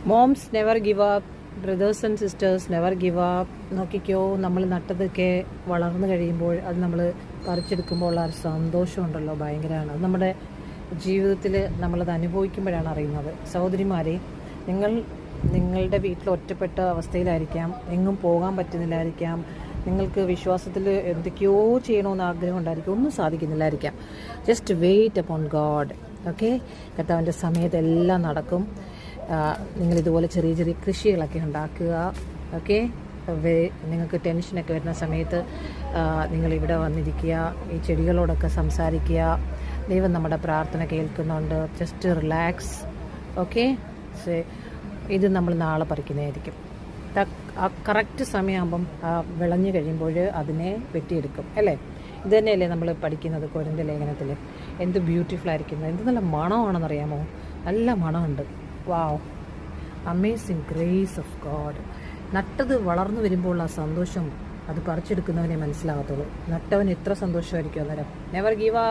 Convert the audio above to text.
Moms never give up, brothers and sisters never give up. നോക്കിക്കോ, നമ്മൾ നട്ടതൊക്കെ വളർന്നു കഴിയുമ്പോൾ അത് നമ്മൾ പറിച്ചെടുക്കുമ്പോൾ ഉള്ള ഒരു സന്തോഷമുണ്ടല്ലോ, ഭയങ്കരമാണ്. അത് നമ്മുടെ ജീവിതത്തിൽ നമ്മളത് അനുഭവിക്കുമ്പോഴാണ് അറിയുന്നത്. സഹോദരിമാരെ, നിങ്ങളുടെ വീട്ടിൽ ഒറ്റപ്പെട്ട അവസ്ഥയിലായിരിക്കാം, എങ്ങും പോകാൻ പറ്റുന്നില്ലായിരിക്കാം, നിങ്ങൾക്ക് വിശ്വാസത്തിൽ എന്തൊക്കെയോ ചെയ്യണമെന്ന് ആഗ്രഹം ഉണ്ടായിരിക്കും, ഒന്നും സാധിക്കുന്നില്ലായിരിക്കാം. Just wait upon God. Okay, കർത്താവിൻ്റെ സമയത്ത് എല്ലാം നടക്കും. നിങ്ങളിതുപോലെ ചെറിയ ചെറിയ കൃഷികളൊക്കെ ഉണ്ടാക്കുക. ഓക്കെ, നിങ്ങൾക്ക് ടെൻഷനൊക്കെ വരുന്ന സമയത്ത് നിങ്ങളിവിടെ വന്നിരിക്കുക, ഈ ചെടികളോടൊക്കെ സംസാരിക്കുക. ദൈവം നമ്മുടെ പ്രാർത്ഥന കേൾക്കുന്നുണ്ട്. Just relax. ഓക്കെ, ഇത് നമ്മൾ നാളെ പറിക്കുന്നതായിരിക്കും. കറക്റ്റ് സമയമാകുമ്പം വിളഞ്ഞു കഴിയുമ്പോൾ അതിനെ വെട്ടിയെടുക്കും, അല്ലേ? ഇത് തന്നെയല്ലേ നമ്മൾ പഠിക്കുന്നത് കൊരിന്ത്യർ ലേഖനത്തിൽ. എന്ത് ബ്യൂട്ടിഫുൾ ആയിരിക്കുന്നത്, എന്ത് നല്ല മണമാണെന്നറിയാമോ? നല്ല മണമുണ്ട്. വാവ്, അമേസിങ് ഗ്രേസ് ഓഫ് ഗോഡ്. നട്ടത് വളർന്നു വരുമ്പോൾ ആ സന്തോഷം അത് പറിച്ചെടുക്കുന്നവനെ മനസ്സിലാകത്തുള്ളൂ. നട്ടവൻ എത്ര സന്തോഷമായിരിക്കും അന്നേരം. Never give up.